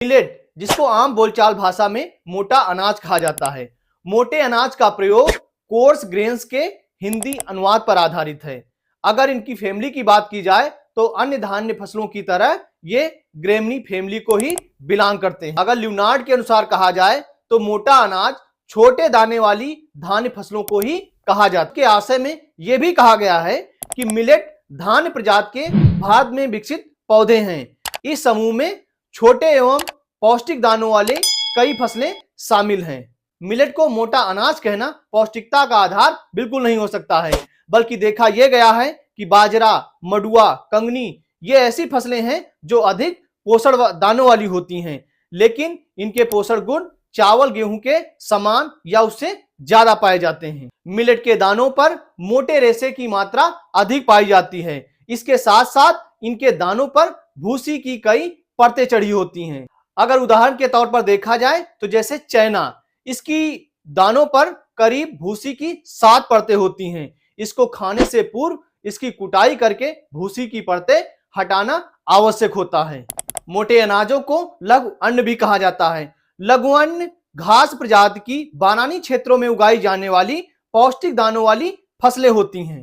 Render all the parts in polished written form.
Millet, जिसको आम बोलचाल भाषा में मोटा अनाज कहा जाता है। मोटे अनाज का प्रयोग कोर्स ग्रेन्स के हिंदी अनुवाद पर आधारित है। अगर इनकी फैमिली की बात की जाए तो अन्य धान्य फसलों की तरह ये ग्रेमनी फैमिली को ही बिलोंग करते हैं। अगर ल्यूनार्ड के अनुसार कहा जाए तो मोटा अनाज छोटे दाने वाली धान्य फसलों को ही कहा जाता है। के आशय में यह भी कहा गया है कि मिलेट धान्य प्रजाति के भारत में विकसित पौधे हैं। इस समूह में छोटे एवं पौष्टिक दानों वाले कई फसलें शामिल हैं। मिलेट को मोटा अनाज कहना पौष्टिकता का आधार बिल्कुल नहीं हो सकता है, बल्कि देखा यह गया है कि बाजरा, मडुआ, कंगनी ये ऐसी फसलें हैं जो अधिक पोषण दानों वाली होती हैं, लेकिन इनके पोषण गुण चावल गेहूं के समान या उससे ज्यादा पाए जाते हैं। मिलेट के दानों पर मोटे रेशे की मात्रा अधिक पाई जाती है। इसके साथ साथ इनके दानों पर भूसी की कई परतें चढ़ी होती हैं। अगर उदाहरण के तौर पर देखा जाए तो जैसे चैना, इसकी दानों पर करीब भूसी की 7 परतें होती हैं। इसको खाने से पूर्व इसकी कुटाई करके भूसी की परतें हटाना आवश्यक होता है। मोटे अनाजों को लघु अन्न भी कहा जाता है। लघु अन्न घास प्रजाति की बानानी क्षेत्रों में उगाई जाने वाली पौष्टिक दानों वाली फसलें होती हैं।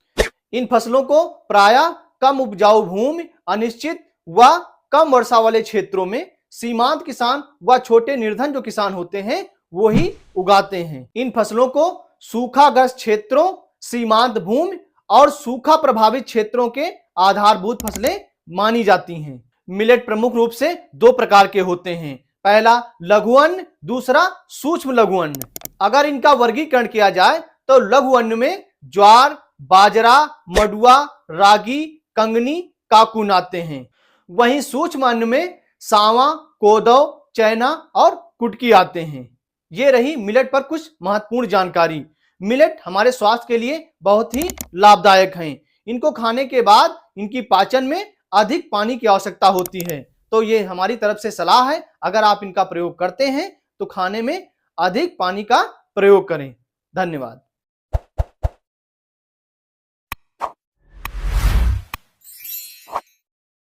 इन फसलों को प्रायः कम उपजाऊ भूमि, अनिश्चित व कम वर्षा वाले क्षेत्रों में सीमांत किसान व छोटे निर्धन जो किसान होते हैं वो ही उगाते हैं। इन फसलों को सूखाग्रस्त क्षेत्रों, सीमांत भूमि और सूखा प्रभावित क्षेत्रों के आधारभूत फसलें मानी जाती हैं। मिलेट प्रमुख रूप से 2 प्रकार के होते हैं। पहला लघु अन्न, दूसरा सूक्ष्म लघु अन्न। अगर इनका वर्गीकरण किया जाए तो लघु अन्न में ज्वार, बाजरा, मडुआ, रागी, कंगनी, काकून आते हैं। वहीं सूक्ष्म अन्न में सांवा, कोदो, चैना और कुटकी आते हैं। ये रही मिलेट पर कुछ महत्वपूर्ण जानकारी। मिलेट हमारे स्वास्थ्य के लिए बहुत ही लाभदायक हैं। इनको खाने के बाद इनकी पाचन में अधिक पानी की आवश्यकता होती है, तो ये हमारी तरफ से सलाह है, अगर आप इनका प्रयोग करते हैं तो खाने में अधिक पानी का प्रयोग करें। धन्यवाद।